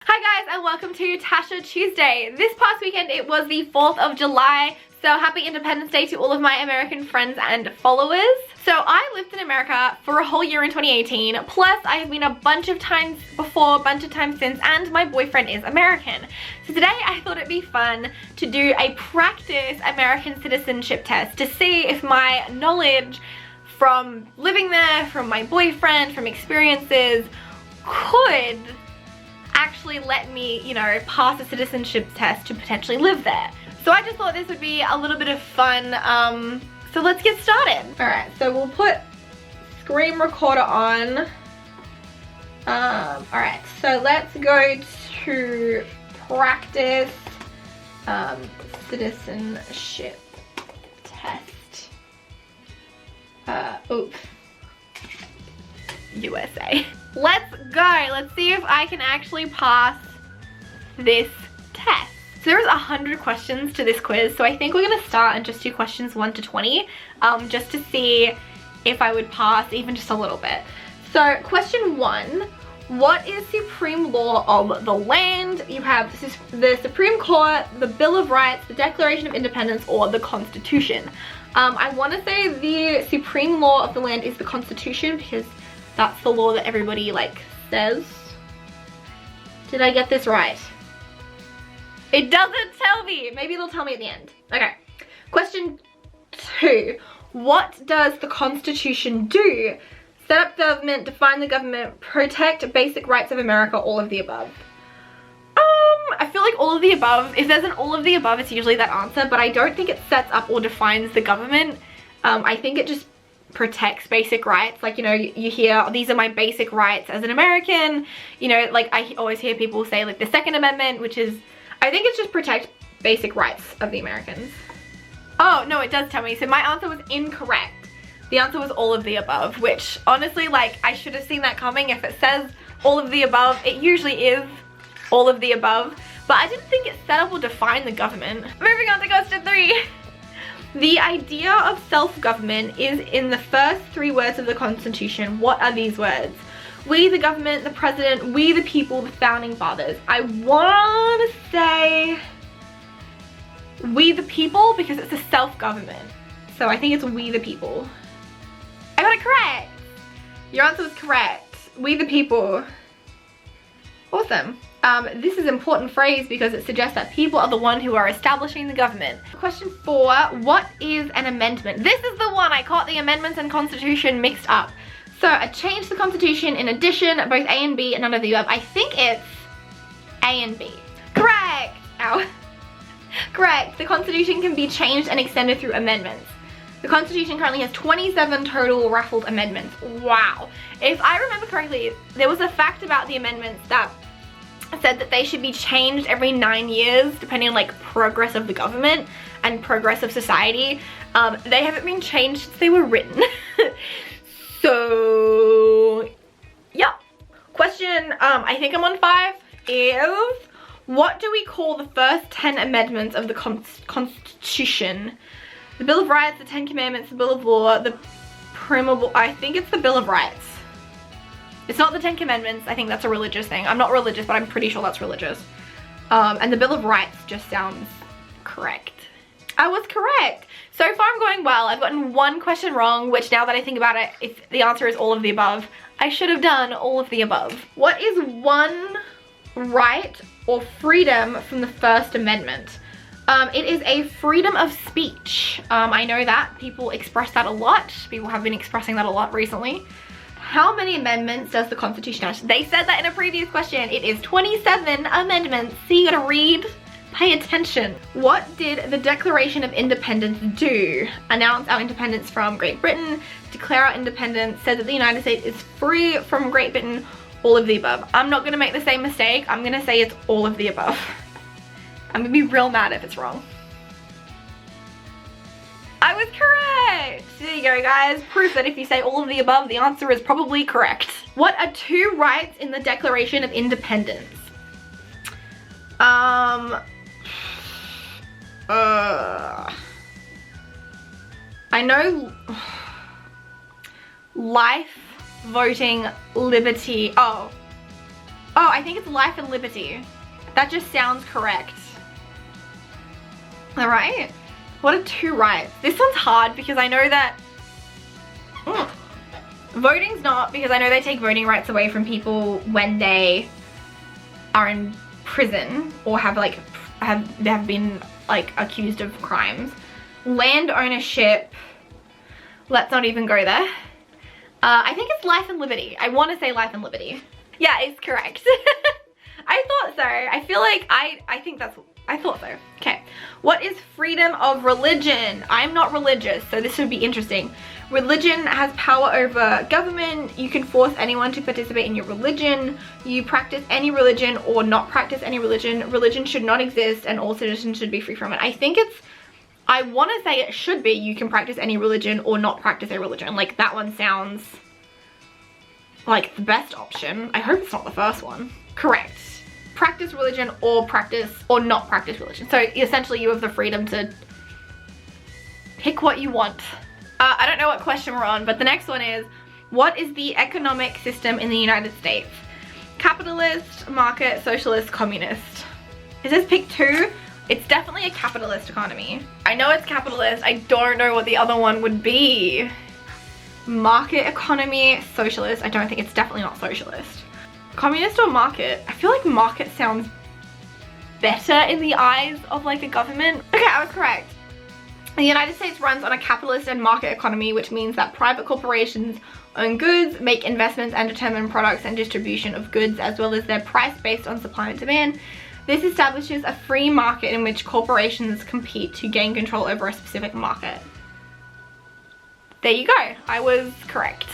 Hi guys and welcome to Tasha Tuesday. This past weekend it was the 4th of July, so happy Independence Day to all of my American friends and followers. So I lived in America for a whole year in 2018, plus I have been a bunch of times before, a bunch of times since, and my boyfriend is American. So today I thought it'd be fun to do a practice American citizenship test to see if my knowledge from living there, from my boyfriend, from experiences, could actually let me, you know, pass a citizenship test to potentially live there. So I just thought this would be a little bit of fun, so let's get started. Alright, so we'll put screen recorder on. Alright, so let's go to practice citizenship test. Oops. USA. Let's go. Let's see if I can actually pass this test. So there's 100 questions to this quiz, so I think we're gonna start and just do questions 1 to 20, just to see if I would pass even just a little bit. So question 1, what is supreme law of the land? You have the Supreme Court, the Bill of Rights, the Declaration of Independence, or the Constitution. I want to say the supreme law of the land is the Constitution because that's the law that everybody like says. Did I get this right? It doesn't tell me. Maybe it'll tell me at the end. Okay. Question 2. What does the Constitution do? Set up government, define the government, protect basic rights of America, all of the above. I feel like all of the above. If there's an all of the above, it's usually that answer, but I don't think it sets up or defines the government. I think it just protects basic rights. Like, you know, you hear, these are my basic rights as an American. You know, like I always hear people say like the Second Amendment, which is, I think it's just protect basic rights of the Americans. Oh, no, it does tell me. So my answer was incorrect. The answer was all of the above, which honestly, like, I should have seen that coming. If it says all of the above, it usually is all of the above. But I didn't think it set up or defined the government. Moving on to question 3. The idea of self-government is in the first 3 words of the Constitution. What are these words? We, the government, the president, we, the people, the founding fathers. I want to say we, the people, because it's a self-government. So I think it's we, the people. I got it correct. Your answer was correct. We, the people. Awesome. This is an important phrase because it suggests that people are the one who are establishing the government. Question 4, what is an amendment? This is the one I caught the amendments and Constitution mixed up. So a change to the Constitution in addition, both A and B and none of the above. I think it's A and B. Correct! Ow. Correct. The Constitution can be changed and extended through amendments. The Constitution currently has 27 total raffled amendments. Wow. If I remember correctly, there was a fact about the amendments that said that they should be changed every 9 years depending on like progress of the government and progress of society. They haven't been changed since they were written. So yeah. Question, I think I'm on 5, is what do we call the first 10 amendments of the Constitution? The Bill of Rights, the 10 Commandments, the Bill of Law, the Primable, I think it's the Bill of Rights. It's not the 10 Commandments. I think that's a religious thing. I'm not religious, but I'm pretty sure that's religious. And the Bill of Rights just sounds correct. I was correct. So far I'm going well. I've gotten 1 question wrong, which now that I think about it, if the answer is all of the above, I should have done all of the above. What is one right or freedom from the First Amendment? It is a freedom of speech. I know that. People express that a lot. People have been expressing that a lot recently. How many amendments does the Constitution have? They said that in a previous question. It is 27 amendments. So you gotta read, pay attention. What did the Declaration of Independence do? Announce our independence from Great Britain, declare our independence, said that the United States is free from Great Britain, all of the above. I'm not gonna make the same mistake. I'm gonna say it's all of the above. I'm gonna be real mad if it's wrong. I was correct! There you go, guys. Proof that if you say all of the above, the answer is probably correct. What are 2 rights in the Declaration of Independence? I know life, voting, liberty. Oh, Oh, I think it's life and liberty. That just sounds correct. All right. What are 2 rights? This one's hard because I know that voting's not, because I know they take voting rights away from people when they are in prison or have been like accused of crimes. Land ownership, let's not even go there. I think it's life and liberty. I want to say life and liberty. Yeah, it's correct. I thought so. I feel like I thought so. Okay. What is freedom of religion? I'm not religious, so this would be interesting. Religion has power over government. You can force anyone to participate in your religion. You practice any religion or not practice any religion. Religion should not exist and all citizens should be free from it. I want to say it should be you can practice any religion or not practice a religion. Like, that one sounds like the best option. I hope it's not the first one. Correct. Practice religion or not practice religion. So essentially you have the freedom to pick what you want. I don't know what question we're on, but the next one is, what is the economic system in the United States? Capitalist, market, socialist, communist. It says pick 2. It's definitely a capitalist economy. I know it's capitalist. I don't know what the other one would be. Market economy, socialist. I don't think it's definitely not socialist. Communist or market? I feel like market sounds better in the eyes of like a government. Okay, I was correct. The United States runs on a capitalist and market economy, which means that private corporations own goods, make investments, and determine products and distribution of goods, as well as their price based on supply and demand. This establishes a free market in which corporations compete to gain control over a specific market. There you go. I was correct.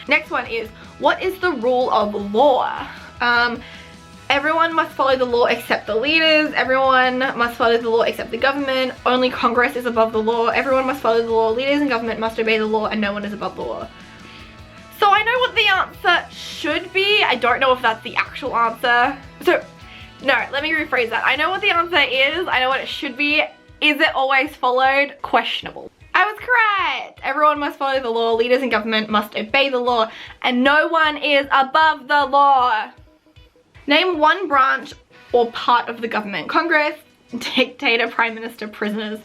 Next one is, what is the rule of law? Everyone must follow the law except the leaders. Everyone must follow the law except the government. Only Congress is above the law. Everyone must follow the law. Leaders and government must obey the law, and no one is above the law. So I know what the answer should be. I don't know if that's the actual answer. So, no, let me rephrase that. I know what the answer is. I know what it should be. Is it always followed? Questionable. I was correct. Everyone must follow the law. Leaders and government must obey the law, and no one is above the law. Name one branch or part of the government. Congress, dictator, prime minister, prisoners.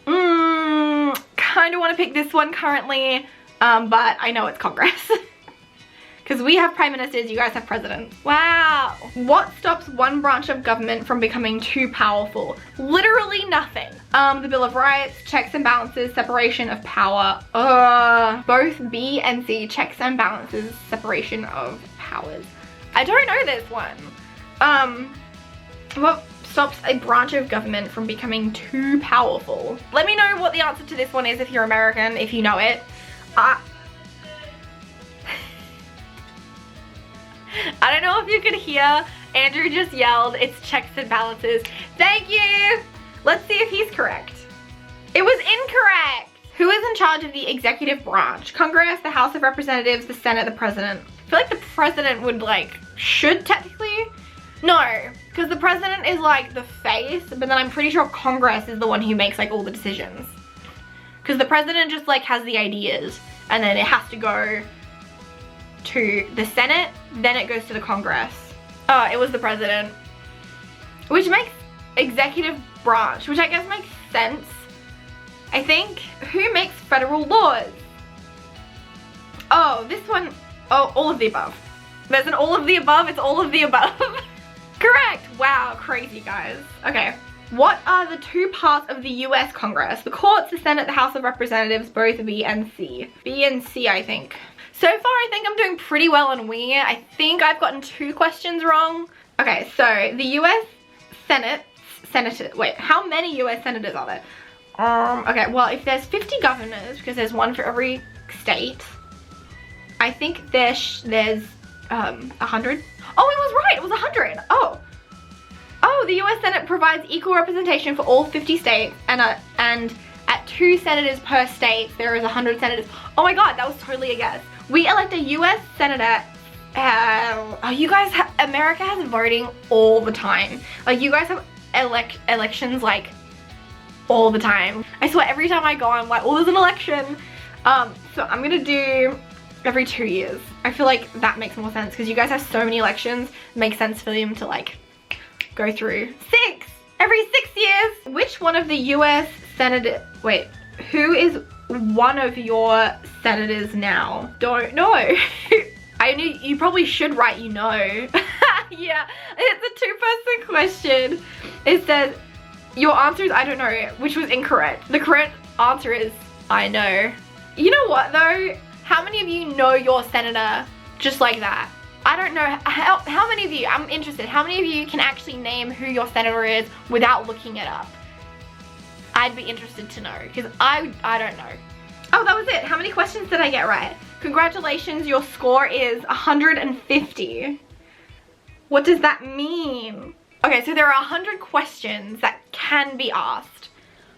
Kind of want to pick this one currently, but I know it's Congress. Because we have prime ministers, you guys have presidents. Wow. What stops one branch of government from becoming too powerful? Literally nothing. The Bill of Rights, checks and balances, separation of power. Both B and C, checks and balances, separation of powers. I don't know this one. What stops a branch of government from becoming too powerful? Let me know what the answer to this one is if you're American, if you know it. I don't know if you could hear, Andrew just yelled, it's checks and balances. Thank you! Let's see if he's correct. It was incorrect! Who is in charge of the executive branch? Congress, the House of Representatives, the Senate, the President. I feel like the President would should technically? No, because the President is like the face, but then I'm pretty sure Congress is the one who makes all the decisions. Because the President just has the ideas, and then it has to go to the Senate, then it goes to the Congress. Oh, it was the President. Which makes executive branch, which I guess makes sense. I think, who makes federal laws? Oh, this one, oh, all of the above. There's an all of the above, it's all of the above. Correct, wow, crazy guys. Okay, what are the 2 parts of the US Congress? The courts, the Senate, the House of Representatives, both B and C. B and C, I think. So far, I think I'm doing pretty well on winging it. I think I've gotten 2 questions wrong. Okay, so the US Senators, wait, how many US Senators are there? Okay, well, if there's 50 governors, because there's one for every state, I think there's 100. Oh, it was right, it was 100. Oh, the US Senate provides equal representation for all 50 states, and at 2 senators per state, there is 100 senators. Oh my god, that was totally a guess. We elect a US senator. You guys America has voting all the time. You guys have elections all the time. I swear every time I go, I'm like, oh, there's an election. So I'm gonna do every 2 years. I feel like that makes more sense because you guys have so many elections. It makes sense for them to like go through. 6! Every 6 years. Which one of the US senator, wait, who is one of your senators now? Don't know. I knew, you probably should write you know. Yeah, it's a 2-person question. It says, your answer is I don't know, which was incorrect. The correct answer is I know. You know what though? How many of you know your senator just like that? I don't know. How many of you, I'm interested, how many of you can actually name who your senator is without looking it up? I'd be interested to know because I don't know. Oh, that was it. How many questions did I get right? Congratulations, your score is 150. What does that mean? Okay, so there are 100 questions that can be asked.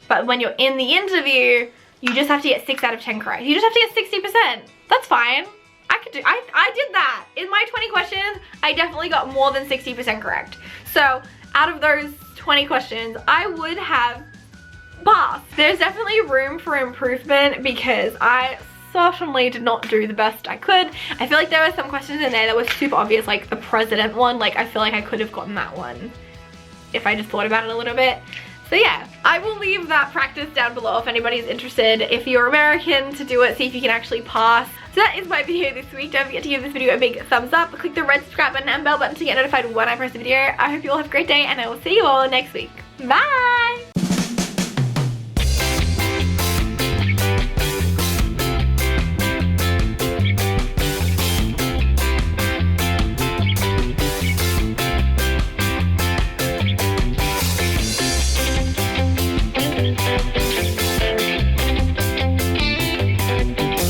But when you're in the interview, you just have to get 6 out of 10 correct. You just have to get 60%. That's fine. I did that. In my 20 questions, I definitely got more than 60% correct. So out of those 20 questions, I would have passed. There's definitely room for improvement because I certainly did not do the best I could. I feel like there were some questions in there that were super obvious, like the president one. Like I feel like I could have gotten that one if I just thought about it a little bit. So yeah, I will leave that practice down below if anybody's interested. If you're American, to do it, see if you can actually pass. So that is my video this week. Don't forget to give this video a big thumbs up. Click the red subscribe button and bell button to get notified when I post a video. I hope you all have a great day and I will see you all next week. Bye!